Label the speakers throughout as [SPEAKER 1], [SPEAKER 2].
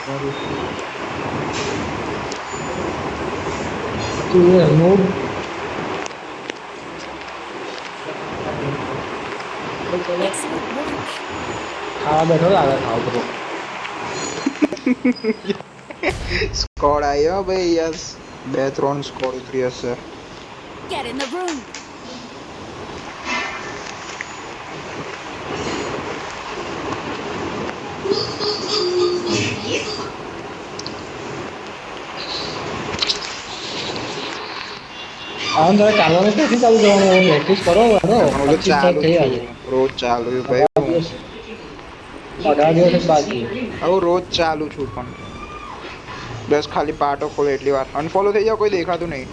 [SPEAKER 1] તું એ knob
[SPEAKER 2] Excellent work.
[SPEAKER 1] ખાવા બેઠો લાગે ખાવ તો
[SPEAKER 3] સ્કોડ આવ્યો ભાઈ યસ 2-3 સ્કોડ ઉતરી હશે.
[SPEAKER 2] Get in the room.
[SPEAKER 1] આમ તારે ચાલવાનું ક્યાંથી ચાલુ કરવાનું પ્રેક્ટિસ કરો બરો
[SPEAKER 3] હું તો
[SPEAKER 1] 25
[SPEAKER 3] ચાલુ
[SPEAKER 1] થઈ
[SPEAKER 3] છું
[SPEAKER 1] આજે
[SPEAKER 3] રોજ ચાલુ છું ભાઈ હું.
[SPEAKER 1] 18 દિવસ જ બાકી
[SPEAKER 3] હું રોજ ચાલુ છું પણ બસ ખાલી પાટો ખોલે એટલી વાર અનફોલો થઈ જાવ કોઈ દેખાતું નહીં.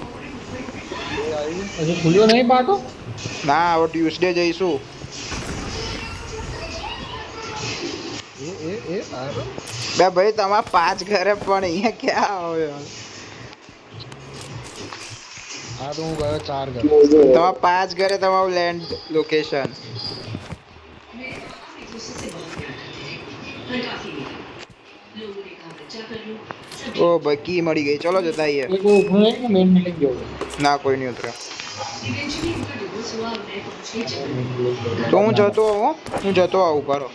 [SPEAKER 1] હજુ ખુલ્યો નહીં પાટો
[SPEAKER 3] ના હવે ટ્યુસડે જઈશું. બે ભાઈ તમારા 5 ઘરે પણ અહીંયા ક્યાં આવો યાર.
[SPEAKER 1] હા તો હું ગયો 4 ઘર
[SPEAKER 3] તમારા 5 ઘરે તમારું લેન્ડ લોકેશન. ઓ ભાઈ કી મળી ગઈ ચલો જતા આવીએ.
[SPEAKER 1] એક ઉભો નહીં કે મેન બિલ્ડિંગ ગયો
[SPEAKER 3] ના કોઈ નહીં ઉતર્યો તો હું જતો આવું કરો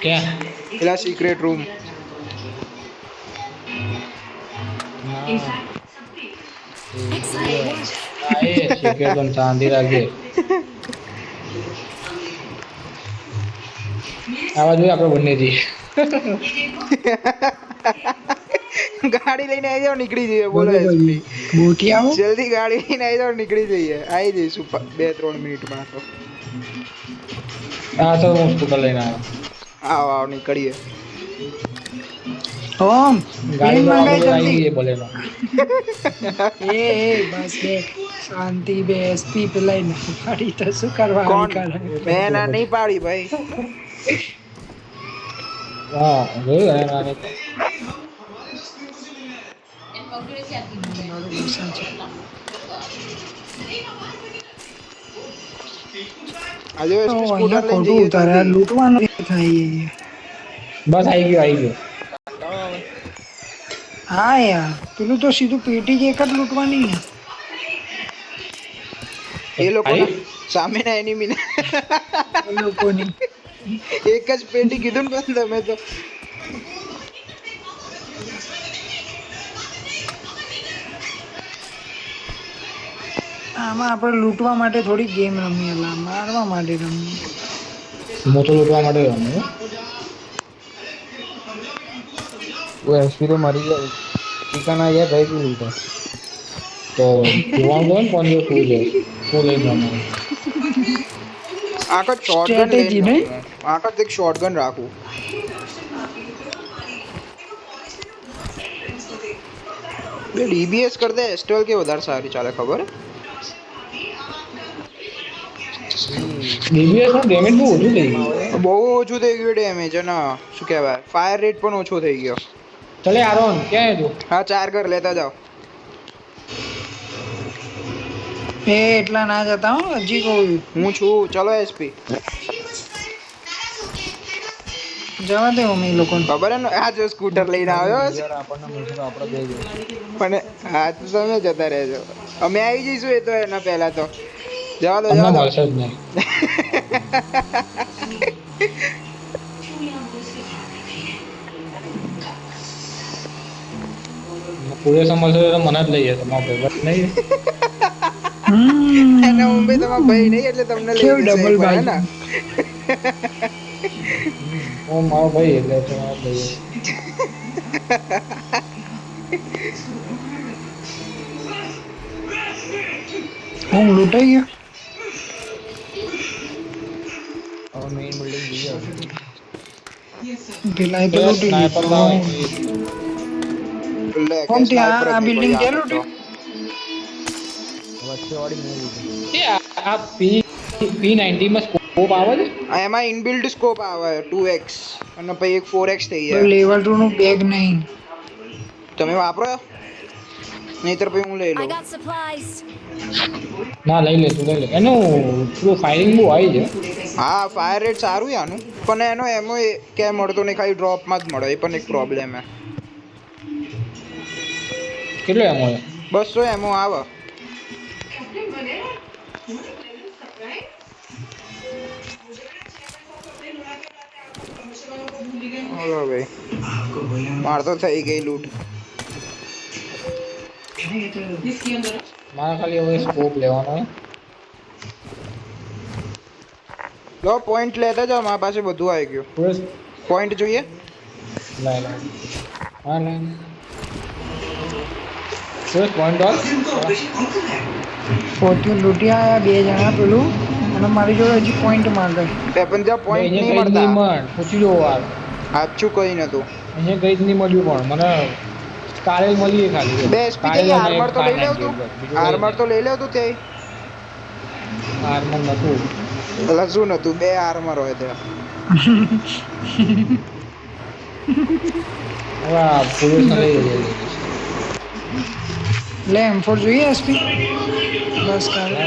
[SPEAKER 1] ક્યાં
[SPEAKER 3] પેલા સિક્રેટ રૂમ.
[SPEAKER 2] Excellent work.
[SPEAKER 1] એ શીખે પણ શાંતિ રાખજે આવા જોઈએ આપણે બંને જઈએ
[SPEAKER 3] ગાડી લઈને આવી જાવ નીકળી જઈએ બોલો એસપી
[SPEAKER 4] બોટી આવો
[SPEAKER 3] જલ્દી ગાડી લઈને આવી જાવ નીકળી જઈએ આવી જઈશું 2-3 મિનિટમાં તો.
[SPEAKER 1] હા તો હું સ્કૂટર લઈને આવ્યો
[SPEAKER 3] આવ નીકળીએ.
[SPEAKER 4] ઓમ
[SPEAKER 1] ગાડી
[SPEAKER 4] પ્લેન
[SPEAKER 1] તો
[SPEAKER 4] મંગાઈ
[SPEAKER 1] આપણે આવી
[SPEAKER 4] જલ્દી
[SPEAKER 1] ગઈ બોલેનો
[SPEAKER 4] એ બસ બે શાંતિ બે એસપી પેલા નહીં પાડી તો શું કરવા
[SPEAKER 3] કોણ મેં ના નહીં પાડી ભાઈ.
[SPEAKER 1] હા જોયું ને નાની
[SPEAKER 3] આજે એસપી સ્કૂટર
[SPEAKER 4] અહીંયા
[SPEAKER 3] લઈને
[SPEAKER 4] ખોટું
[SPEAKER 3] જઈએ
[SPEAKER 4] ઉતારે
[SPEAKER 3] જલ્દી.
[SPEAKER 4] લૂંટવાનું થાય અહીંયા.
[SPEAKER 1] બસ આવી ગયો
[SPEAKER 4] હા યાર પેલું તો સીધું પેટી જ એક જ લૂંટવાની ને
[SPEAKER 3] એ લોકો સામેના એનિમી ને
[SPEAKER 4] એ લોકોની
[SPEAKER 3] એક જ પેટી કીધું ને તમે તો.
[SPEAKER 4] આમાં આપણે લૂંટવા માટે થોડી ગેમ રમીએ એલા મારવા માટે રમીએ.
[SPEAKER 1] મોટો લૂંટવા માટે ગયો वो एसपी तो मरी गया चिकन आ गया भाई तू लूटा तो જોવાનું તો ને કોણ જો તું લઈ જવાનું
[SPEAKER 3] આખો શોટગન
[SPEAKER 4] Strategy
[SPEAKER 3] લઈને
[SPEAKER 4] નહીં?
[SPEAKER 3] આખો એક શોટગન રાખું. બે ડીબીએસ કરતા એસ્ટોલ કે વધારે સારી ચાલે ખબર હે?
[SPEAKER 1] ડીબીએસ નો ડેમેજ બહુ ઓછું થઈ ગયું
[SPEAKER 3] બહુ ઓછું થઈ ગયું ડેમેજ અને શું કહેવાય ફાયર રેટ પણ ઓછો થઈ ગયો.
[SPEAKER 1] ચલે આરોન ક્યાં હે તું
[SPEAKER 3] હા 4 ઘર લેતા જાઓ.
[SPEAKER 4] એ એટલા ના જતા હો હજી કહું
[SPEAKER 3] હું છું ચલો એસપી.
[SPEAKER 4] જવા દે અમે એ લોકોને
[SPEAKER 3] ખબર હે ને આ જો સ્કૂટર લઈને આવ્યો છે.
[SPEAKER 1] આપણને મળશે તો આપણે બે
[SPEAKER 3] પણ હા તો તમે જતા રહેજો અમે આવી જઈશું એ તો એના પહેલા તો જવા દો
[SPEAKER 1] અમને
[SPEAKER 3] જવા દો.
[SPEAKER 1] મળશે જ નહીં પૂરે સમજશે તો મને જ લઈએ તમારો ભાઈ નહીં
[SPEAKER 3] એના મુંબઈ તમારા ભાઈ નહીં એટલે તમને લઈ
[SPEAKER 4] કેવું
[SPEAKER 3] જશે
[SPEAKER 4] double
[SPEAKER 3] એકવાર, હે
[SPEAKER 4] બાજી?
[SPEAKER 3] ને
[SPEAKER 1] હું મારો ભાઈ એટલે તમારો લઈએ
[SPEAKER 4] હું લૂંટાઈ ગયો
[SPEAKER 1] और मेन बिल्डिंग दिया
[SPEAKER 4] પેલા એ તો લૂંટી
[SPEAKER 1] स्नाइपर
[SPEAKER 4] લીધું
[SPEAKER 3] લે કે
[SPEAKER 4] કોણ ત્યાં
[SPEAKER 3] sniper
[SPEAKER 4] આ
[SPEAKER 3] જ
[SPEAKER 4] બિલ્ડિંગ
[SPEAKER 3] નહીં
[SPEAKER 4] ક્યાં
[SPEAKER 3] કોઈ
[SPEAKER 4] લૂંટી
[SPEAKER 1] बच्चे वाली नहीं ली આ P90 માં સ્કોપ આવે છે
[SPEAKER 3] આ એમાં ઇનબિલ્ટ સ્કોપ આવે 2x અને પછી એક 4x થઈ જાય.
[SPEAKER 4] લેવલ 2 નું બેગ નહીં
[SPEAKER 3] તમે વાપરો નહીતર પછી હું લઈ
[SPEAKER 2] I
[SPEAKER 3] લઉં.
[SPEAKER 2] got supplies.
[SPEAKER 1] ના લઈ લે તું લઈ લે એનું પેલું ફાયરિંગ બહુ આવી છે
[SPEAKER 3] હા ફાયર રેટ સારું છે આનું, પણ એનો એમો ક્યાંય મળતો નહીં, ખાલી ડ્રોપમાં જ મળે, એ પણ એક પ્રોબ્લેમ હે.
[SPEAKER 1] કેટલો એમ હોય
[SPEAKER 3] 200 એમો આવે. હલો ભાઈ, માર તો થઈ ગઈ લૂંટ.
[SPEAKER 1] મારા ખાલી હવે સ્કોપ લેવાનો હોય
[SPEAKER 3] લો પોઈન્ટ લેતા જાઓ, મારા પાસે બધું આવી ગયું.
[SPEAKER 1] બસ
[SPEAKER 3] પોઈન્ટ જોઈએ?
[SPEAKER 1] લાઈ લે હા લાઈ બસ પોઈન્ટ ઓલ
[SPEAKER 4] ફોર્ચ્યુન લૂંટી આયા 2 જણા પેલું, અને મારી જોડે હજી પોઈન્ટ માંગે.
[SPEAKER 3] પણ ત્યાં પોઈન્ટ નહીં
[SPEAKER 1] કઈ
[SPEAKER 3] મળતા.
[SPEAKER 1] નહીં મળ પૂછી લો વાર
[SPEAKER 3] સાચું કઈ નતું.
[SPEAKER 1] અહીંયા કઈ જ નહીં મળ્યું પણ મને કાલે મળી ખાલી
[SPEAKER 3] બે એસપી
[SPEAKER 1] કાલે
[SPEAKER 3] જઈએ,
[SPEAKER 1] અને
[SPEAKER 3] આર્મર તો લઈ લેવ
[SPEAKER 1] 598
[SPEAKER 3] તું.
[SPEAKER 1] બસ, બીજું કઈ
[SPEAKER 3] આર્મર તો લઈ લેવ તું તે.
[SPEAKER 1] આર્મર નતું
[SPEAKER 3] એટલે શું નતું, 2 આર્મર હોય ત્યાં.
[SPEAKER 1] હવે આ પોલીસને લઈ જઈએ
[SPEAKER 4] લે M4 જોઈએ એસપી? બસ કાલે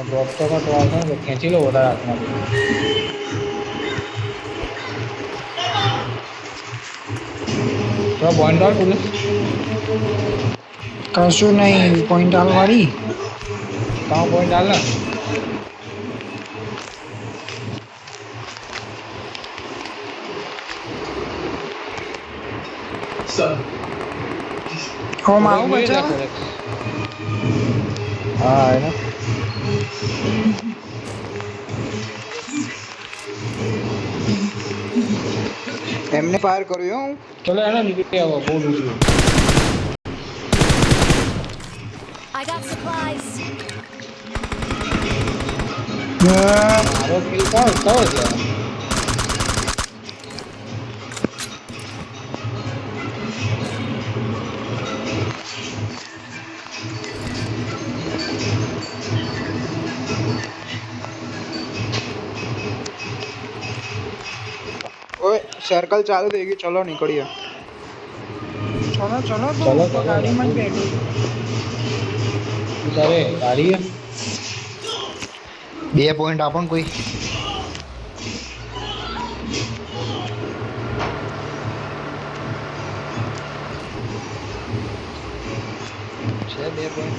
[SPEAKER 1] ડ્રોપ તો આવશે ને ખેંચી લો વધારે હાથમાંથી તો પોઈન્ટ ઓલ પોલીસ
[SPEAKER 4] કશું નહીં, પોઈન્ટ આલવાડી.
[SPEAKER 1] કામ પોઈન્ટ હાલ ને
[SPEAKER 4] હોમ આવું બચાવ.
[SPEAKER 1] હા એને
[SPEAKER 3] એમને ફાયર કર્યું હું.
[SPEAKER 1] ચલો એને નીકળી આવો બહુ દૂર
[SPEAKER 2] I got supplies.
[SPEAKER 1] મારો કિલ કોણ કયો છે
[SPEAKER 3] ઓય સર્કલ ચાલુ થઈ ગયું, ચલો નીકળીએ.
[SPEAKER 4] ચલો ચલો તો
[SPEAKER 1] ચલો,
[SPEAKER 4] તો
[SPEAKER 1] ચલો.
[SPEAKER 4] ગાડીમાં જ બેઠું.
[SPEAKER 1] તું તારે ગાડી હે?
[SPEAKER 5] 2 પોઈન્ટ આપો ને કોઈ. છે 2 પોઈન્ટ.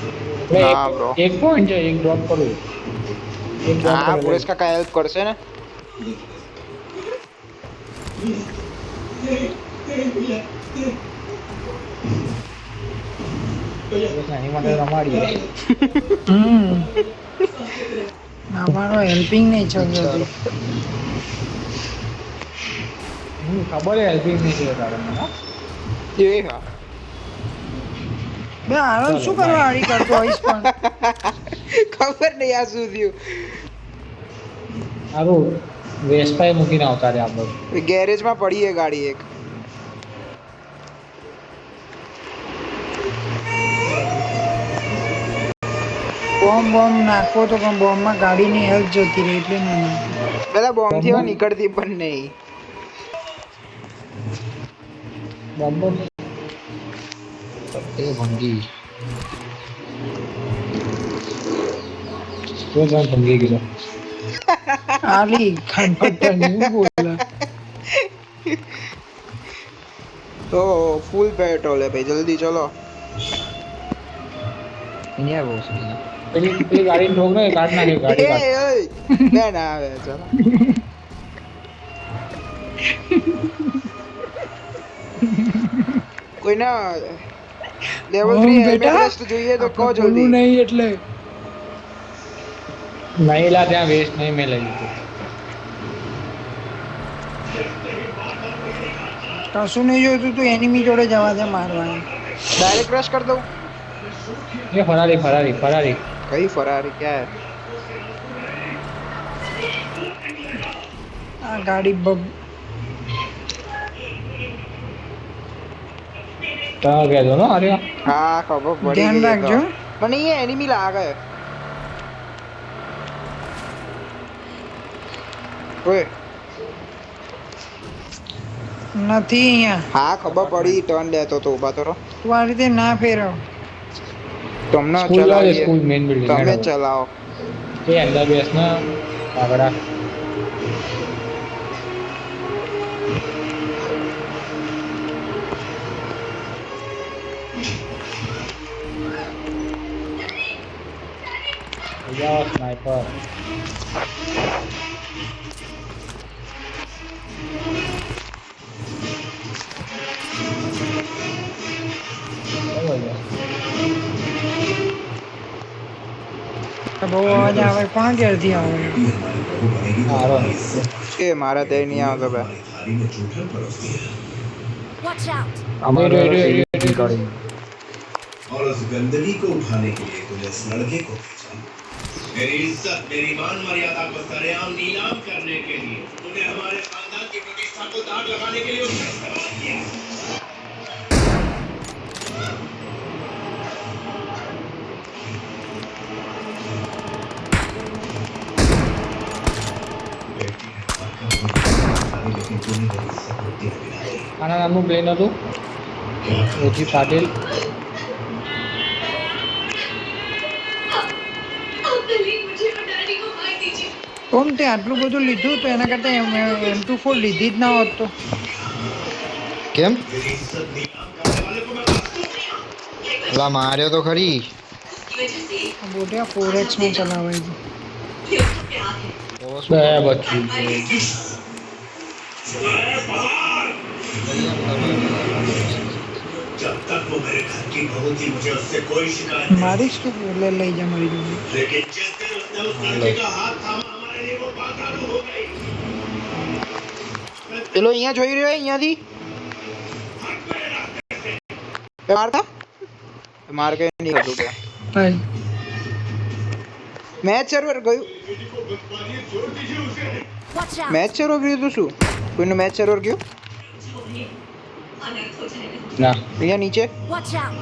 [SPEAKER 1] બે
[SPEAKER 3] ના, bro.
[SPEAKER 1] એક પોઈન્ટ છે એક ડ્રોપ કરું એક ડ્રોપ
[SPEAKER 3] હા પુરેશ કાકા હેલ્પ કરશે ને.
[SPEAKER 1] એની માટે રમાડીએ
[SPEAKER 4] અમારો હેલ્પિંગ નહીં ચાલતો.
[SPEAKER 1] ખબર હે હેલ્પિંગ નહીં છે તારે મને હો?
[SPEAKER 3] એ હા
[SPEAKER 4] બે આનંદ શું કરવા આડી કરતો હોઈશ પણ.
[SPEAKER 3] ખબર નહીં આ શું થયું.
[SPEAKER 1] સારું વેસ્પાઈ મૂકીને આવતા રે આપણે
[SPEAKER 3] ગેરેજમાં પડી છે ગાડી એક.
[SPEAKER 4] બોમ્બ નાખવો તો પણ બોમ્બમાં ગાડીની હેલ્પ જતી રહી એટલે ના નાખો.
[SPEAKER 3] પેલા બોમ્બ થી હવે નીકળતી પણ નહીં.
[SPEAKER 1] બમ્બો
[SPEAKER 5] એ ભંગી.
[SPEAKER 1] તો જાણ ભંગી ગયો
[SPEAKER 4] આલી ખાનપટ્ટા નહીં બોલા.
[SPEAKER 3] તો ફૂલ પેટ્રોલ હે ભાઈ, જલ્દી ચલો.
[SPEAKER 5] અહીંયા બહુ છે.
[SPEAKER 1] પેલી ગાડી ઠોક ને કાઢ નાખે ગાડી કાઢ
[SPEAKER 3] બે ના આવે ચલો. કોઈના લેવલ 3 હેલ્મેટ વેસ્ટ જોઈએ તો કહો જલ્દી.
[SPEAKER 4] નહીં એટલે
[SPEAKER 1] નહીં લા ત્યાં વેસ્ટ નહીં મેં લઈ લીધું
[SPEAKER 4] કશું નહીં જોઈતું તું એનિમી જોડે જવા દે મારવાની.
[SPEAKER 3] ડાયરેક્ટ રશ કર દઉં.
[SPEAKER 1] એ ફરારી ફરારી ફરારી
[SPEAKER 3] કઈ ફરારી ક્યાં
[SPEAKER 4] આ ગાડી બગ
[SPEAKER 1] તમે કહેજો ને અરે
[SPEAKER 3] હા ખબર પડી
[SPEAKER 4] ધ્યાન
[SPEAKER 3] ગઈ
[SPEAKER 4] રાખજો.
[SPEAKER 3] તો. મને એ એનિમી લાગે. ઓય
[SPEAKER 4] નથી અહીંયા.
[SPEAKER 3] હા ખબર પડી ટર્ન લેતો તો ઊભા તો રહો.
[SPEAKER 4] તું આ રીતે ના ફેરવ.
[SPEAKER 3] તમને
[SPEAKER 1] સ્કૂલ જાવ
[SPEAKER 3] ચલાવીએ
[SPEAKER 1] સ્કૂલ મેઇન બિલ્ડિંગ
[SPEAKER 3] તમે ચલાવો.
[SPEAKER 1] એ અંદર બેસ ને આગળ જાઓ સ્નાઈપર
[SPEAKER 4] બહુ અવાજ આવે. કોણ ઘેરથી આવે?
[SPEAKER 1] હારો
[SPEAKER 3] એ મારા તે નહીં આવતો બે.
[SPEAKER 2] Watch out!
[SPEAKER 5] हमारे
[SPEAKER 1] रेडी
[SPEAKER 5] रिकॉर्डिंग
[SPEAKER 6] और उस गंदगी को उठाने के लिए तूने इस लड़के को भेजा। मेरी इज्जत, मेरी मान मर्यादा को सरेआम नीलाम करने के लिए तूने हमारे खानदान की प्रतिष्ठा को दाग लगाने के लिए उसका इस्तेमाल किया। लेकिन तूने मेरी इज्जत को दिन गिनाई।
[SPEAKER 1] આના નામનું પ્લેન હતું ઓછી પાટીલ
[SPEAKER 4] કોમ તે આટલું બધું લીધું તો એના કરતા M24 લીધી જ ના હોત તો.
[SPEAKER 5] કેમ
[SPEAKER 6] मेरी इज्जत नीलाम करने वाले को मैं
[SPEAKER 5] ला मार्यो तो खरी
[SPEAKER 4] બોટિયા 4x માં ચલાવાય છે.
[SPEAKER 1] બે બચ્ચું
[SPEAKER 6] जब तक वो मेरे घर की बहू थी मुझे उससे कोई शिकायत नहीं।
[SPEAKER 4] મારીશ તું લઈ જા મારી જોડે.
[SPEAKER 6] लेकिन जिस दिन उसने उस लड़के का हाथ थामा हमारे लिए वो बाकायदा हो गई।
[SPEAKER 3] પેલો અહીંયા જોઈ રહ્યો અહીંયાથી મારતા માર કે નહીં હતું કે
[SPEAKER 4] ભાઈ
[SPEAKER 3] મેચ સર્વર ગયું
[SPEAKER 2] Watch out!
[SPEAKER 3] મેચ સર્વર ગયું હતું શું કોઈનું મેચ સર્વર ગયું
[SPEAKER 1] ના
[SPEAKER 3] અહીંયા નીચે
[SPEAKER 2] Watch out!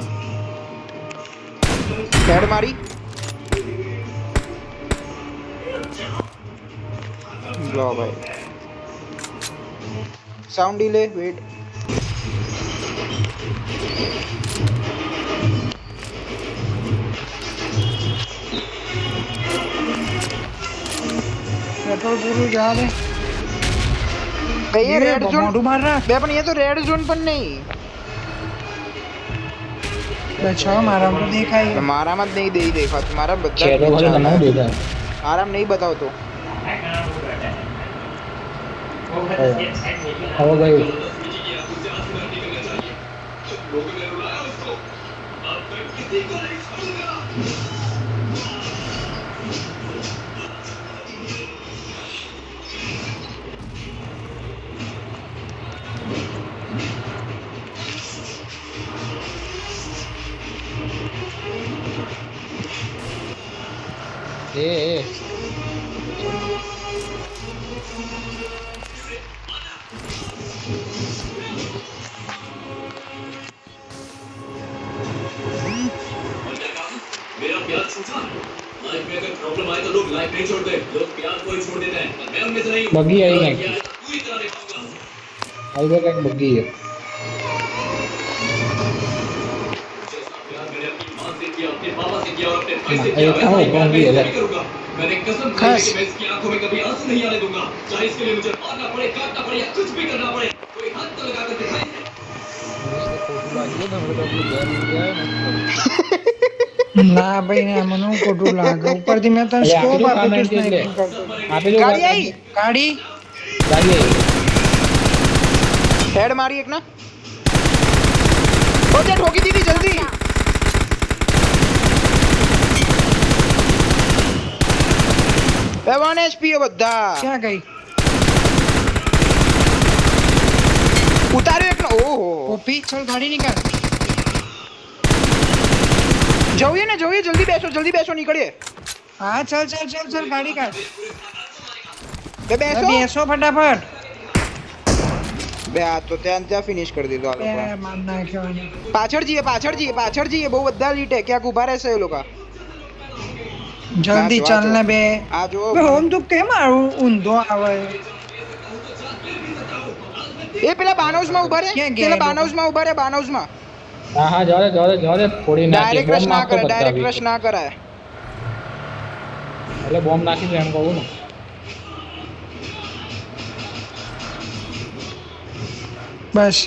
[SPEAKER 3] હેડ મારી લો ભાઈ સાઉન્ડ ડીલે વેટ
[SPEAKER 4] પેટ્રોલ પૂરું જા દે.
[SPEAKER 3] ભાઈ રેડ ઝોન
[SPEAKER 4] મોઢું માર રાખ.
[SPEAKER 3] બે પણ અહીંયા તો રેડ ઝોન પણ નહીં
[SPEAKER 4] બે છ મારામાં તો દેખાય.
[SPEAKER 3] મારામાં જ નહીં દેખાતું મારા બધા
[SPEAKER 1] ચેરો ભલે બનાવ દેતા
[SPEAKER 3] આરામ નહીં બતાવતો
[SPEAKER 1] હવે ગયું એ
[SPEAKER 7] मेरा प्यार छूटा लाइफ में अगर प्रॉब्लम आए तो लोग लाइफ नहीं छोड़ते लोग प्यार को ही छोड़ देते हैं और मैं उनमें से नहीं हूं।
[SPEAKER 1] बगी आई नहीं।
[SPEAKER 7] प्यार पूरी तरह निभाऊंगा।
[SPEAKER 1] આવી ગયો કંઈક બગી છે
[SPEAKER 7] जैसा प्यार मैंने अपनी मां से किया अपने पापा से किया और अपने भाई से
[SPEAKER 1] ये
[SPEAKER 7] किया
[SPEAKER 1] क्या
[SPEAKER 7] वैसा ही
[SPEAKER 1] हो,
[SPEAKER 7] प्यार मैं
[SPEAKER 1] बगी है?
[SPEAKER 7] इससे भी करूंगा। मैंने कसम खाई है कि मैं इसकी आंखों में कभी आंसू नहीं आने दूंगा चाहे इसके लिए मुझे मारना पड़े काटना पड़े या कुछ भी करना पड़े कोई हाथ तो लगा कर दिखाई दे।
[SPEAKER 4] ના ભાઈ ના મને હું ખોટું લાગે. ઉપરથી મેં તને
[SPEAKER 1] અરે
[SPEAKER 4] સ્કોપ
[SPEAKER 1] આપેલું
[SPEAKER 4] આપ્યું
[SPEAKER 1] કામ
[SPEAKER 4] તું
[SPEAKER 1] એટલે.
[SPEAKER 4] સ્નાઇપિંગ કરતો.
[SPEAKER 1] આપેલું
[SPEAKER 3] ગાડી આવી
[SPEAKER 4] ગાડી
[SPEAKER 1] ગાડી આવી
[SPEAKER 3] હેડ મારી એક ના ઓકે ઠોકી દીધી જલ્દી બે 1 HP બધા
[SPEAKER 4] ક્યાં ગઈ?
[SPEAKER 3] ઉતાર્યો એક ઓહો
[SPEAKER 4] ઓપી ચલ ગાડી નીકળ.
[SPEAKER 3] જોઈએ જલ્દી બેસો નીકળીએ
[SPEAKER 4] હા ચલ ચલ ચલ ચલ ગાડી કાઢ.
[SPEAKER 3] બે બેસો
[SPEAKER 4] બેસો ફટાફટ.
[SPEAKER 3] બે આ તો ત્યાં ફિનિશ કરી દીધો આ
[SPEAKER 4] બે
[SPEAKER 3] લોકો
[SPEAKER 4] માર નાખ્યો એને.
[SPEAKER 3] પાછળ જઈએ બહુ બધા લીટ હે ક્યાંક ઊભા રહેશે એ લોકો
[SPEAKER 4] જલ્દી
[SPEAKER 3] આ જો,
[SPEAKER 4] ચાલ ને બે.
[SPEAKER 3] આ જો
[SPEAKER 4] બે હોમ તું કેમ આવું ઊંધો આવે?
[SPEAKER 3] એ પેલા બાનોઝમાં ઉભા રે,
[SPEAKER 4] ક્યાં ગયા
[SPEAKER 3] પેલા
[SPEAKER 4] એ લોકો?
[SPEAKER 3] બાનોઝમાં ઉભા રે, બાનોઝમાં.
[SPEAKER 1] હા જવા દે ફોડી નાખી
[SPEAKER 3] ડાયરેક્ટ રશ ના કરાય, ડાયરેક્ટ રશ ના કરાય.
[SPEAKER 1] એટલે બોમ્બ નાખી એમ કહું ને.
[SPEAKER 4] બસ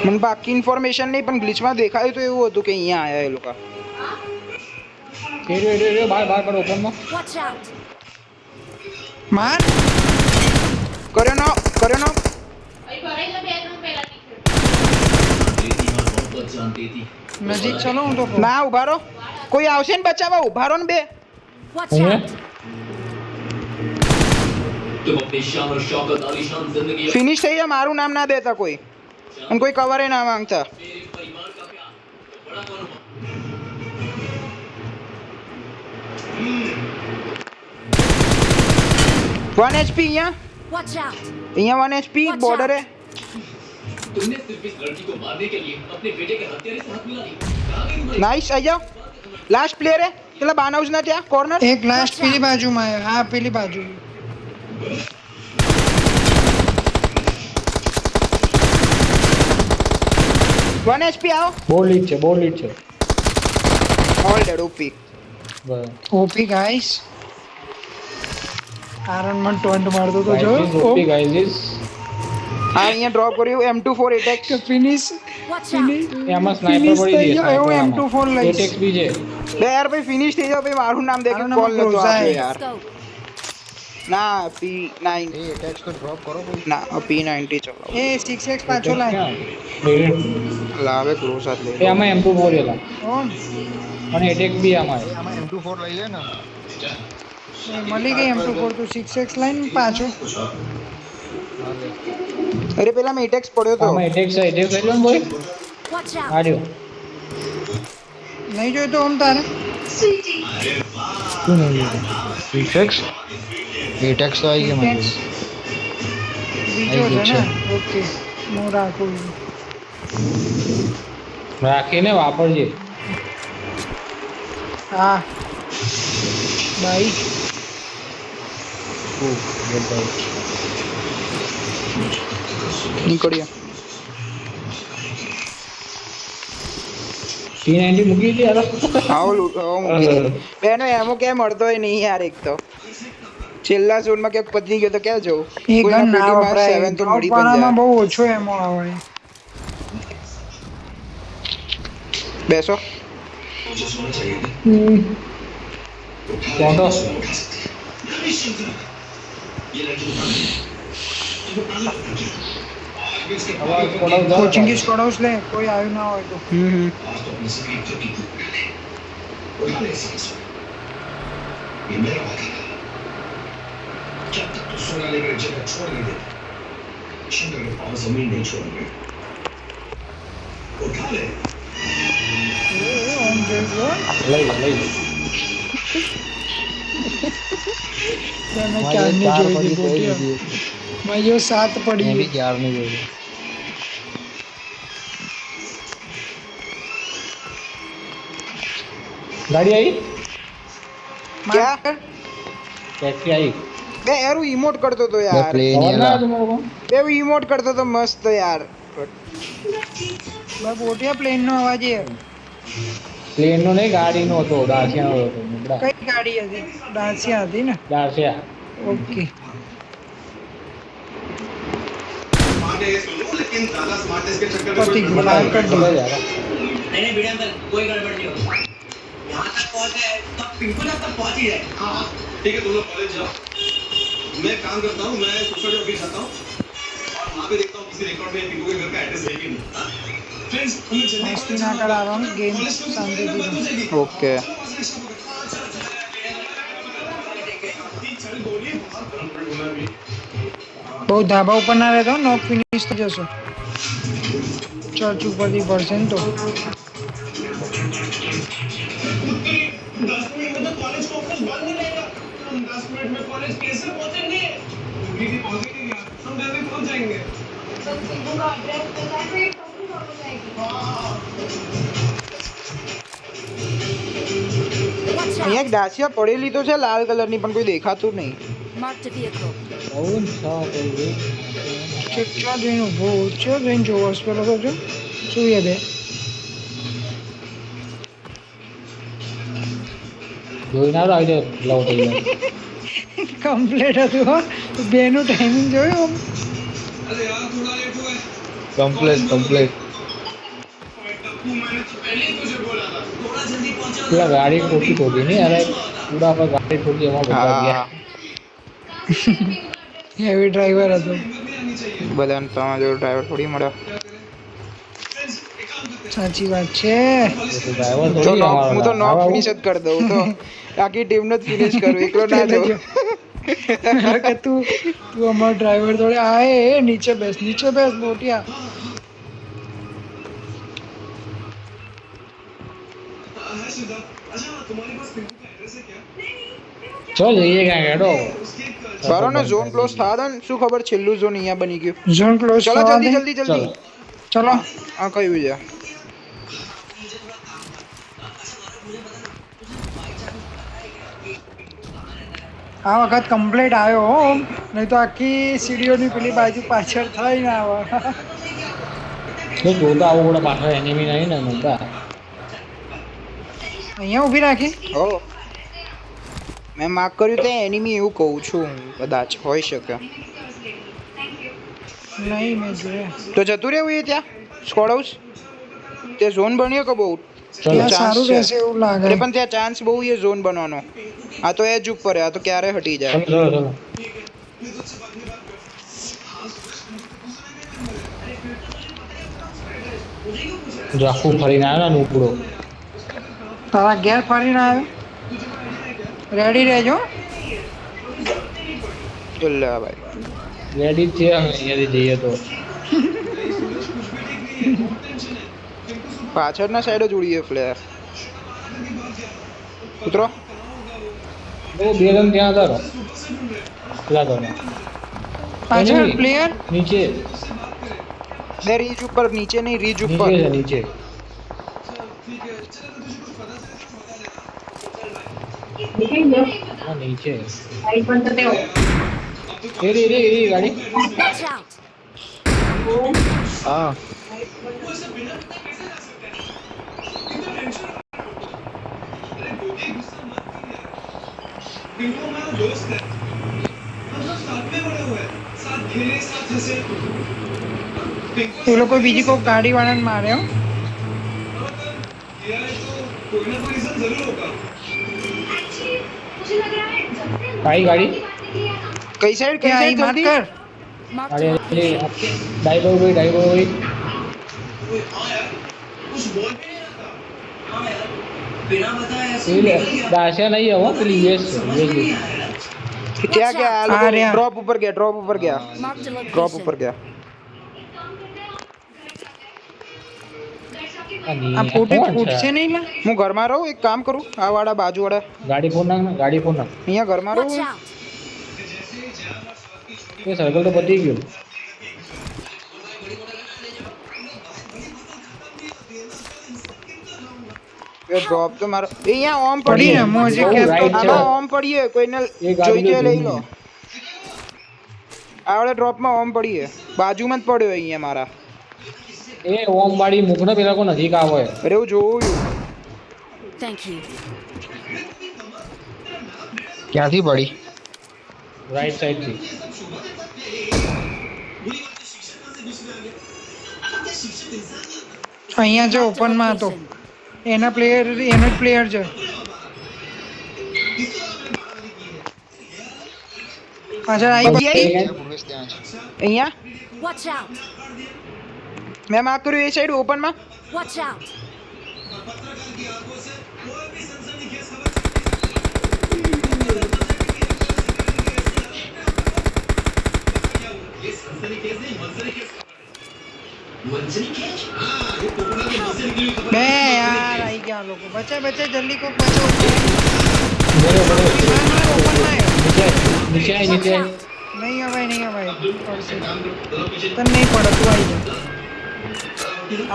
[SPEAKER 3] મને બાકી ઇન્ફોર્મેશન નહીં, પણ ગ્લિચમાં દેખાયું તો એવું હતું કે અહીંયા આયા એ લોકો.
[SPEAKER 1] એ બાર ઓપનમાં.
[SPEAKER 2] Watch out!
[SPEAKER 4] માર
[SPEAKER 3] કર્યો નો.
[SPEAKER 7] बहुत जानती थी
[SPEAKER 4] નજીક ચલો હું તો કહું.
[SPEAKER 3] ના ઉભા રહો, કોઈ આવશે ને બચાવવા, ઉભા રહો ને બે.
[SPEAKER 2] Watch out!
[SPEAKER 7] तुम अपनी शान और शौकत आलीशान जिंदगी
[SPEAKER 3] ફિનિશ થઈ જાય, મારું નામ ના દેતા કોઈ, અને કોઈ કવરે ના માંગતા.
[SPEAKER 7] मेरे परिवार का प्यार तो बड़ा करो
[SPEAKER 3] 1 HP અહીંયા,
[SPEAKER 2] Watch out!
[SPEAKER 3] અહીંયા 1 HP બોર્ડર હે.
[SPEAKER 7] तुमने सिर्फ इस लड़की को मारने के लिए अपने बेटे के हत्यारे से हाथ मिला दी कहाँ गई तुम्हारी
[SPEAKER 3] નાઈસ, આઈ જાઓ. લાસ્ટ પ્લેયર હે પેલા બાનોઝ ના ત્યાં કોર્નર.
[SPEAKER 4] એક લાસ્ટ પેલી બાજુમાં છે. હા પેલી બાજુ.
[SPEAKER 3] વન HP આવો.
[SPEAKER 1] બહુ લીડ છે
[SPEAKER 3] ઓલ ડેડ ઓપી.
[SPEAKER 1] બસ.
[SPEAKER 4] OP guys. આરન મન ટોન્ટ મારતો તો જો.
[SPEAKER 1] OP guys.
[SPEAKER 3] આ અહીંયા ડ્રોપ કર્યું M24 એટેક.
[SPEAKER 4] કે ફિનિશ
[SPEAKER 2] Watch out!
[SPEAKER 1] એમાં સ્નાઈપર
[SPEAKER 4] ફિનિશ
[SPEAKER 1] પડી
[SPEAKER 4] થઈ
[SPEAKER 1] ગઈ.
[SPEAKER 4] ગયો. હું M24 લઈશ.
[SPEAKER 1] એટેક્સ બી છે.
[SPEAKER 3] બે યાર ભાઈ ફિનિશ થઈ જાવ ભાઈ, મારું નામ દેખી
[SPEAKER 4] મારું
[SPEAKER 3] કોલ
[SPEAKER 4] નામ
[SPEAKER 3] નતો
[SPEAKER 4] ક્રોઝા
[SPEAKER 3] આપ્યો
[SPEAKER 4] હે.
[SPEAKER 3] યાર.
[SPEAKER 2] Scope.
[SPEAKER 3] ના P9
[SPEAKER 5] એ અટેચ તો ડ્રોપ કરો કોઈ.
[SPEAKER 3] ના P90 ચલાવો.
[SPEAKER 4] એ 6x પાછો લાય.
[SPEAKER 3] લાવે ક્લોઝ હાથ લે.
[SPEAKER 1] એ આમાં M24 એલા.
[SPEAKER 4] કોણ?
[SPEAKER 1] અને એટેક બી આમાં છે.
[SPEAKER 5] આમાં M24 લઈ લે ને.
[SPEAKER 4] એ મળી ગઈ M24 તો 6x લાઈન પાછો.
[SPEAKER 3] અરે પેલા મેં એટેક્સ પડ્યો તો.
[SPEAKER 1] આમાં એટેક્સ લઈ લો ને બોય.
[SPEAKER 2] Watch out!
[SPEAKER 1] આડ્યો.
[SPEAKER 4] નહીં જોઈ તો ઓમ તારે.
[SPEAKER 5] એટેક્સ એટેક્સ તો આવી ગઈ મને.
[SPEAKER 4] બીજો
[SPEAKER 5] આવી
[SPEAKER 4] છે
[SPEAKER 5] ગયું
[SPEAKER 4] ને. ઓકે હું રાખું છું.
[SPEAKER 1] રાખીને વાપરજે.
[SPEAKER 4] હા બાઈ.
[SPEAKER 3] નીકળ્યો.
[SPEAKER 1] P90 મૂકી દે યાર.
[SPEAKER 3] બેનો એમો ક્યાંય મળતો હોય નહીં યાર. એક તો છેલ્લા ઝોનમાં ક્યાંક પતી ગયો તો ક્યાં જવું.
[SPEAKER 4] એ
[SPEAKER 3] કોઈના
[SPEAKER 4] ગન ના
[SPEAKER 3] પેટીમાં
[SPEAKER 4] વપરાય.
[SPEAKER 3] 7 તો મળી પણ
[SPEAKER 4] વાળામાં
[SPEAKER 3] જાય.
[SPEAKER 4] બહુ ઓછો એમો આવે.
[SPEAKER 3] બેસો.
[SPEAKER 1] કોણો?
[SPEAKER 4] કોચિંગ की સ્કોડ્સ લે, કોઈ આવ્યું ના હોય તો.
[SPEAKER 6] ये मेरा वादा था जब तक तो सोना लेकर जगह छोड़ नहीं देता शंकर के पाँव जमीन नहीं छोड़ेंगे उठा ले
[SPEAKER 4] ઓમ જોજો.
[SPEAKER 1] લઈ લે.
[SPEAKER 4] તમે ક્યારની
[SPEAKER 5] ચાર
[SPEAKER 4] જોઈ
[SPEAKER 5] પડી
[SPEAKER 4] લીધી
[SPEAKER 5] તો એ
[SPEAKER 4] ગોટીઓ. ભાઈઓ 7
[SPEAKER 5] મેં
[SPEAKER 4] પડી.
[SPEAKER 5] બી ક્યારની જોઈ.
[SPEAKER 1] ગાડી આવી?
[SPEAKER 3] ક્યાં?
[SPEAKER 1] ટેક્સી આવી.
[SPEAKER 3] બે યાર હું ઇમોટ કરતો તો
[SPEAKER 5] બે
[SPEAKER 3] યાર.
[SPEAKER 5] પ્લેન
[SPEAKER 1] અવાજ ના
[SPEAKER 5] એલા.
[SPEAKER 1] આવ્યો તમારો?
[SPEAKER 3] બે હું ઇમોટ કરતો તો મસ્ત યાર.
[SPEAKER 4] ભાઈ બોટિયા પ્લેન નો અવાજ એ.
[SPEAKER 1] પ્લેનનો નહીં, ગાડીનો હતો. દાસિયાનો હતો. નીકળા.
[SPEAKER 4] કઈ ગાડી હતી? દાસિયા હતી ને.
[SPEAKER 1] દાસિયા.
[SPEAKER 4] ઓકે.
[SPEAKER 6] स्मार्ट है सुनो लेकिन ज्यादा स्मार्ट के चक्कर
[SPEAKER 4] पति
[SPEAKER 6] में
[SPEAKER 4] को फायर कर दो.
[SPEAKER 1] ચલો યાર.
[SPEAKER 7] नहीं वीडियो अंकल कोई गड़बड़ नहीं होगी यहाँ तक पहुँच गए तब पिंकू तक पहुँच ही जाए
[SPEAKER 6] हाँ ठीक है तुम लोग कॉलेज जाओ मैं एक काम करता हूँ मैं सोसाइटी ऑफिस जाता हूँ और वहाँ पे देखता हूँ किसी रिकॉर्ड में पिंकू के घर का एड्रेस है कि नहीं फ्रेंड्स हमें जल्दी
[SPEAKER 4] મસ્તી ના કરાવવાનું. ગેમ શાંતિથી રમો.
[SPEAKER 3] ઓકે.
[SPEAKER 4] બહુ ધાબા ઉપર ના રહેતો, નોક ફિનિશ થઈ જશો. ચર્ચ ઉપરથી પડશે ને તો.
[SPEAKER 6] 10 मिनट में तो कॉलेज का ऑफिस बंद नहीं रहेगा हम 10 मिनट में कॉलेज कैसे पहुंचेंगे दीदी पहुंचेंगे यार हम जल्दी पहुंच जाएंगे
[SPEAKER 2] Watch
[SPEAKER 3] અહીંયા એક દાસિયા પડેલી તો છે લાલ કલરની પણ કોઈ દેખાતું નહીં.
[SPEAKER 2] Marked a vehicle.
[SPEAKER 1] બહુ ને છ કઈ
[SPEAKER 4] કેટલા જઈને ઊભો છે જઈને જોવો પેલો તો જો શું યાદ હે
[SPEAKER 1] જોઈને આવ્યો આવી જાય લવ થઈ જાય.
[SPEAKER 4] કમ્પ્લીટ હતું હો. બેનું ટાઈમિંગ જોયું
[SPEAKER 7] अरे यार थोड़ा लेट हुआ है
[SPEAKER 5] કમ્પ્લેટ કમ્પ્લેટ
[SPEAKER 6] पहले ही तुझे बोला था थोड़ा जल्दी पहुंचा
[SPEAKER 1] પેલા ગાડી ખોટી નહીં અરે પૂરા પર ગાડી ખોટી એમાં બધા ગયા.
[SPEAKER 4] હેવી ડ્રાઈવર હતો
[SPEAKER 3] બધાને તમારા જોડે ડ્રાઈવર થોડી મળે.
[SPEAKER 4] સાચી વાત છે
[SPEAKER 1] ડ્રાઈવર
[SPEAKER 3] તો
[SPEAKER 1] થોડી
[SPEAKER 3] knock- હું તો નોક
[SPEAKER 1] અમારો
[SPEAKER 3] ફિનિશ જ કરી દઉં તો આખી ટીમને જ ફિનિશ કરું એકલો ના જાઉં.
[SPEAKER 4] કે તું અમારો ડ્રાઈવર થોડે આએ નીચે બેસ બોટિયા
[SPEAKER 7] है सिद्धार्थ अच्छा तुम्हारे पास पिंटू का एड्रेस है क्या
[SPEAKER 1] ચો જઈએ ક્યાં હેડો.
[SPEAKER 7] उसके एक
[SPEAKER 3] બરો ને ઝોન ક્લોઝ થવા દો ને શું ખબર છેલ્લું ઝોન અહીંયા બની ગયું.
[SPEAKER 4] ઝોન ક્લોઝ
[SPEAKER 3] ચલો જલ્દી જલ્દી
[SPEAKER 1] ચલો.
[SPEAKER 3] જલ્દી.
[SPEAKER 4] ચલો
[SPEAKER 3] આ કયું છે
[SPEAKER 4] આ વખત કમ્પ્લીટ આવ્યો હો નહીં તો આખી સીડીઓની પેલી બાજુ પાછળ થઈ ને આવે
[SPEAKER 1] તો જોતા આવું પડે પાછળ એનિમી નહીં ને નતા.
[SPEAKER 4] અહીંયા ઊભી રાખી
[SPEAKER 3] હો મેં માર્ક કર્યું તે એનિમી એવું કહું છું હું. કદાચ હોઈ શકે
[SPEAKER 4] નહીં મેં જોયા
[SPEAKER 3] તો જતું રહેવું એ ત્યાં સ્કોડ હાઉસ તે ઝોન બન્યો કે બહુ
[SPEAKER 4] ત્યાં
[SPEAKER 3] chance
[SPEAKER 4] સારું
[SPEAKER 3] છે.
[SPEAKER 4] રહેશે એવું લાગે
[SPEAKER 3] એટલે પણ ત્યાં ચાન્સ બહુ એ ઝોન બનવાનો. આ તો એજ ઉપર આ તો ક્યારે હટી જાય.
[SPEAKER 1] ચલો ચલો ચલો. જો આખું ફરીને આવ્યો ને ઉપડો.
[SPEAKER 4] તારા ઘેર ફરીને આવ્યો રેડી રહેજો
[SPEAKER 3] લે ભાઈ
[SPEAKER 1] રેડી જ છે અમે અહીંયાથી જઈએ તો.
[SPEAKER 3] પાછળના સાઈડે જોડીએ ફ્લેર ઉતરો.
[SPEAKER 1] બહુ બે જણ ત્યાં હતા રો. પેલા તો
[SPEAKER 4] પાછળ પ્લેયર
[SPEAKER 1] નીચે
[SPEAKER 3] બે રીચ ઉપર નીચે નહીં રીચ ઉપર
[SPEAKER 1] નીચે છે નીચે. હા નીચે. એ રી ગાડી.
[SPEAKER 2] Watch out.
[SPEAKER 5] હા
[SPEAKER 7] पिंटू हमारा दोस्त है हम सब साथ में बड़े हुए हैं साथ खेले साथ हंसे पिंटू
[SPEAKER 4] એ લોકો બીજી કોઈ ગાડી વાળાને માર્યો
[SPEAKER 7] किया है तो कोई ना कोई रीजन जरूर होगा
[SPEAKER 1] ભાઈ ગાડી.
[SPEAKER 3] કઈ સાઈડ કઈ
[SPEAKER 4] ત્યાં
[SPEAKER 3] સાઈડ
[SPEAKER 4] અહીં માર્ક
[SPEAKER 3] જલ્દી
[SPEAKER 4] કર
[SPEAKER 2] Marked
[SPEAKER 1] અરે
[SPEAKER 2] a
[SPEAKER 1] અરે ડાઈવર હોય
[SPEAKER 6] कुछ बोल भी नहीं रहा था हाँ यार बिना बताए ऐसे
[SPEAKER 1] એ દાસ્યા નહીં આવો પેલી યુએસ છે
[SPEAKER 3] ત્યાં ગયા આ
[SPEAKER 4] આ
[SPEAKER 3] લોકો
[SPEAKER 4] રહ્યા.
[SPEAKER 3] ડ્રોપ ઉપર ગયા
[SPEAKER 2] marked a
[SPEAKER 3] ડ્રોપ ઉપર
[SPEAKER 2] location.
[SPEAKER 3] ગયા.
[SPEAKER 4] આ પોટી ફૂટશે નહીં લા
[SPEAKER 3] હું ઘરમાં રહું એક કામ કરું આ વાળા બાજુ વાળા
[SPEAKER 1] ગાડી ફોન નાખ ને, ગાડી ફોન નાખ.
[SPEAKER 3] અહીંયા ઘરમાં
[SPEAKER 2] Watch
[SPEAKER 3] રહું
[SPEAKER 2] out.
[SPEAKER 1] એ સર્કલ તો પતી ગયું.
[SPEAKER 3] એ ડ્રોપ તો મારો એ અહીંયા ઓમ
[SPEAKER 4] પડી
[SPEAKER 3] પડીએ
[SPEAKER 4] ને મોજે
[SPEAKER 1] બહુ
[SPEAKER 4] કે
[SPEAKER 1] right છે.
[SPEAKER 3] આમાં ઓમ પડીએ કોઈને
[SPEAKER 1] એ ગાડી
[SPEAKER 3] જોઈતો લઈ લો.
[SPEAKER 1] લઈ
[SPEAKER 3] આવડે ડ્રોપમાં ઓમ પડીએ બાજુમાં જ પડ્યો અહીંયા મારા.
[SPEAKER 1] એ ઓમ વાળી મુકને પેલા કોઈ નજીક આવે.
[SPEAKER 3] અરે હું જોયું
[SPEAKER 2] Thank you.
[SPEAKER 5] ક્યાંથી પડી
[SPEAKER 1] રાઈટ સાઈડ થી.
[SPEAKER 4] અહીંયા જો
[SPEAKER 2] Marked a
[SPEAKER 4] ઓપનમાં હતો
[SPEAKER 2] location.
[SPEAKER 4] એનો જ પ્લેયર છે પાછળ આવી
[SPEAKER 5] પૂર્વેશ ત્યાં છે
[SPEAKER 3] અહીંયા
[SPEAKER 2] Watch out.
[SPEAKER 3] મેં માર્ક કર્યું એ સાઈડ ઓપનમાં.
[SPEAKER 2] Watch out.
[SPEAKER 4] બે યાર આવી ગયા લોકો બચે જલ્દી કોક બચો
[SPEAKER 1] બોલો બોલો.
[SPEAKER 4] ઓપનમાં
[SPEAKER 1] નીચે આય નીચે આય.
[SPEAKER 4] નહીં હવાય પડશે તને નહીં પડે તું આવી જા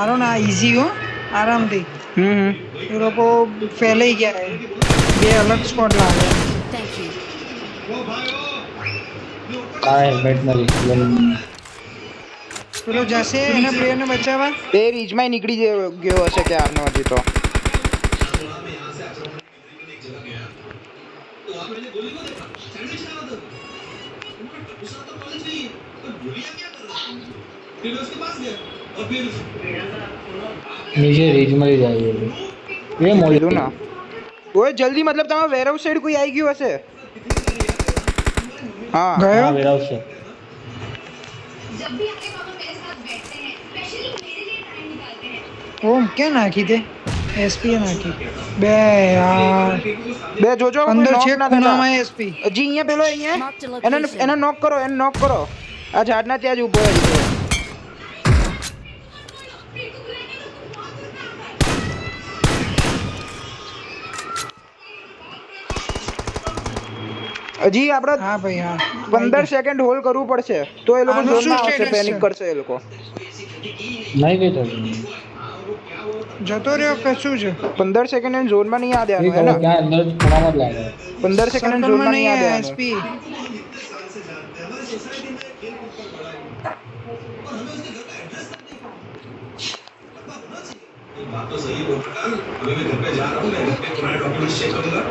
[SPEAKER 4] આરો ના ઈઝી હો આરામથી એ લોકો ફેલાઈ ગયા છે. બે અલગ સ્કોડ લાવ્યા.
[SPEAKER 2] Thank you.
[SPEAKER 1] આ હેલ્મેટ મારી
[SPEAKER 4] પેલો જશે એના પ્લેયરને બચાવવા.
[SPEAKER 3] એ રીચમાં નીકળી ગયો હશે ક્યારનો હજી તો.
[SPEAKER 1] નીચે રીચ મળી જાય એ
[SPEAKER 3] મળ્યું ના ઓય જલ્દી મતલબ તમારા વેરહાઉસ સાઈડ કોઈ આવી ગયું હશે. હા
[SPEAKER 4] ગયો.
[SPEAKER 1] વેરહાઉસ છે.
[SPEAKER 4] ઓમ ક્યાં નાખી તે? એસપી નાખી. બે યાર
[SPEAKER 3] બે જોજો કોઈ
[SPEAKER 4] અંદર
[SPEAKER 3] knock
[SPEAKER 4] છે
[SPEAKER 3] ના થતા.
[SPEAKER 4] ખૂણામાં એસપી.
[SPEAKER 3] હજી અહીંયા પેલો અહીંયા
[SPEAKER 2] Marked a
[SPEAKER 3] એને
[SPEAKER 2] location.
[SPEAKER 3] એને નોક કરો, એને નોક કરો. આ ઝાડના ત્યાં જ ઊભો છે. હજી આપણે
[SPEAKER 4] હા ભાઈ હા
[SPEAKER 3] 15 સેકન્ડ હોલ્ડ કરવું પડશે તો એ લોકો
[SPEAKER 4] આનું શું
[SPEAKER 3] ઝોનમાં આવશે,
[SPEAKER 4] status
[SPEAKER 3] પેનિક
[SPEAKER 4] છે?
[SPEAKER 3] કરશે એ લોકો.
[SPEAKER 1] નહીં ગઈ તો
[SPEAKER 4] જતો રહ્યો કે શું છે?
[SPEAKER 3] 15 સેકન્ડ એને ઝોનમાં નહીં
[SPEAKER 1] એ
[SPEAKER 3] આવવાનું
[SPEAKER 1] કરો
[SPEAKER 3] હે ને.
[SPEAKER 1] ક્યાં અંદર ખૂણામાં જ લાગે
[SPEAKER 3] 15 સેકન્ડ એને
[SPEAKER 4] સર્કલમાં
[SPEAKER 3] ઝોનમાં
[SPEAKER 4] નહીં
[SPEAKER 3] નહીં
[SPEAKER 4] આયા
[SPEAKER 3] આવવાનું.
[SPEAKER 4] એસપી.
[SPEAKER 6] बात तो सही है डॉक्टर। अभी मैं घर पे जा रहा हूँ, मैं घर पे पुराने डॉक्यूमेंट्स चेक करूंगा,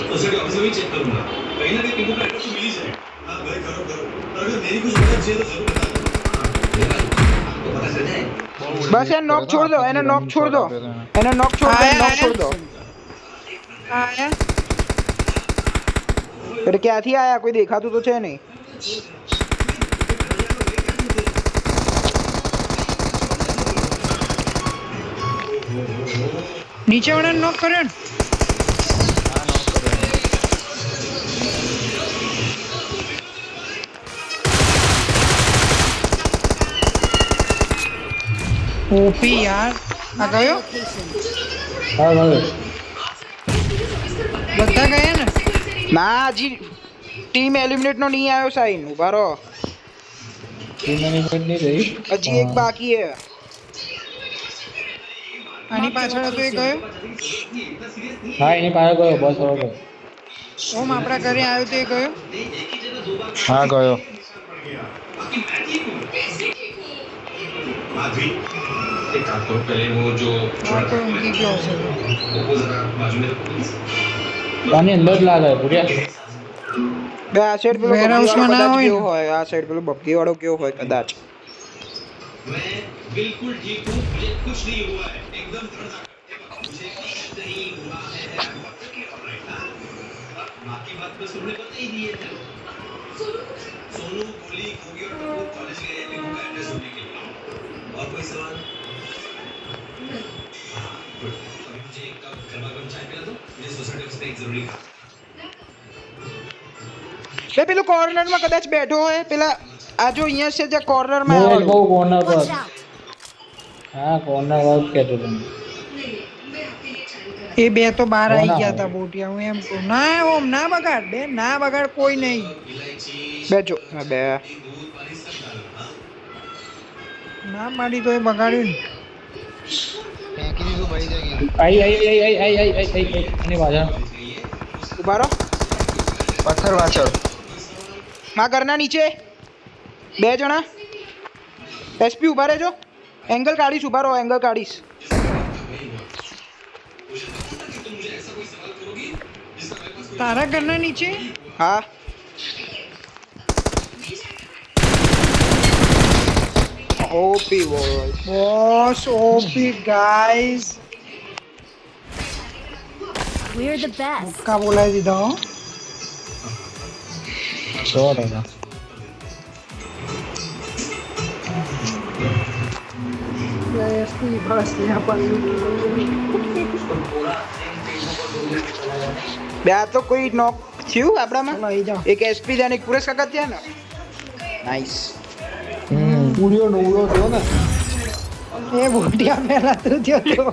[SPEAKER 6] सोसाइटी ऑफिस में भी चेक करूंगा, कहीं ना कहीं पिंकू का एड्रेस तो मिल ही जाए। हाँ भाई करो करो, और अगर मेरी कुछ मदद चाहिए तो जरूर बता दो। आपको पता चल जाए।
[SPEAKER 3] બસ એને નોક છોડ દો, એને નોક છોડ દો, એને નોક છોડ દો, નોક છોડ દો.
[SPEAKER 4] આયા
[SPEAKER 3] એટલે ક્યાંથી આયા કોઈ દેખાતું તો છે નહીં.
[SPEAKER 4] નીચે વાળાને નોક કર્યો ને. ઓપી યાર આ ગયો.
[SPEAKER 2] Location.
[SPEAKER 1] હા ભાઈ
[SPEAKER 4] બધા ગયા ને.
[SPEAKER 3] ના હજી ટીમ એલિમિનેટ નો નહીં આવ્યો સાઈન. ઉભા રહો,
[SPEAKER 1] ટીમ મેનેજમેન્ટ નહીં રહી
[SPEAKER 3] હજી એક બાકી હે.
[SPEAKER 4] આની પાછળ હતો એ ગયો.
[SPEAKER 1] હા એની પાસે ગયો બસ હવે ગયો
[SPEAKER 4] ઓમ આપણા ઘરે આવ્યો તો એ ગયો.
[SPEAKER 5] હા ગયો
[SPEAKER 6] माधवी, एक काम करो, पहले वो जो
[SPEAKER 4] આ તો ઊંઘી ગયો હશે.
[SPEAKER 6] वो जरा बाजू में रखो प्लीज।
[SPEAKER 1] આની અંદર જ લાગે ભૂર્યા
[SPEAKER 3] બે આ સાઈડ પેલો
[SPEAKER 4] Warehouse
[SPEAKER 3] બબ્બી
[SPEAKER 4] માં ના
[SPEAKER 3] વાળો કદાચ
[SPEAKER 4] હોય ને?
[SPEAKER 3] કેવો હોય, આ સાઈડ પેલો બબ્બી વાળો કેવો હોય કદાચ.
[SPEAKER 6] मैं बिल्कुल ठीक हूँ, मुझे कुछ नहीं हुआ है, एकदम तड़का मुझे कुछ नहीं हुआ है। ऑलराइट, हाँ? बाकी बात तो सुनने को नहीं दी है। सोनू, गोली, गोगी और टप्पू कॉलेज गए हैं पिंकू का एड्रेस ढूंढने के लिए। और कोई सवाल? हाँ, गुड। अभी मुझे एक कप गर्मा गर्म चाय पिला दो, मुझे सोसाइटी ऑफिस में एक जरूरी काम।
[SPEAKER 3] બે પેલો કોર્નર માં કદાચ બેઠો હોય, પેલા આ જો અહીંયા છે જે કોર્નર માં
[SPEAKER 1] હું
[SPEAKER 3] આવેલો.
[SPEAKER 1] કહું કોર્નર પર
[SPEAKER 2] Watch out.
[SPEAKER 1] હા કોર્નર વાળું જ કહેતો તમે
[SPEAKER 4] એ બે તો બહાર
[SPEAKER 1] કોણ
[SPEAKER 4] આવી ગયા
[SPEAKER 1] આવે?
[SPEAKER 4] હતા બોટિયા. હું એમ કહું ના ઓમ ના બગાડ બે ના બગાડ કોઈ નહીં.
[SPEAKER 3] બેજો બે
[SPEAKER 4] ના પાડી તો એ બગાડ્યું ને.
[SPEAKER 5] ફેંકી દીધું ભાઈ જગ્યા
[SPEAKER 1] આઈ આઈ આઈ આઈ આઈ આઈ આઈ આઈ આઈ એની પાછળ
[SPEAKER 3] ઉભા રહો.
[SPEAKER 5] પથ્થર પાછળ
[SPEAKER 3] માં ઘરના નીચે બે જણા. એસપી ઉભા રહેજો, એંગલ કાઢીશ. ઉભા રહો, એંગલ કાઢીશ.
[SPEAKER 4] તારા ઘરના નીચે
[SPEAKER 3] હા OP boy.
[SPEAKER 4] Boss OP guys.
[SPEAKER 2] We're the best.
[SPEAKER 4] કા બોલાવી દીધા હો.
[SPEAKER 1] 100%.
[SPEAKER 4] એસપી બસ ત્યાં પડ્યું.
[SPEAKER 3] બે આ તો કોઈ નોક થયું આપણામાં.
[SPEAKER 4] ચલો આવી જાઓ.
[SPEAKER 3] એક એસપી અને એક પુરેશ કાકા થયા ને. નાઈસ.
[SPEAKER 1] પૂર્યો નવરો થયો ને
[SPEAKER 4] એ બોટિયા પહેલા તું થયો તો.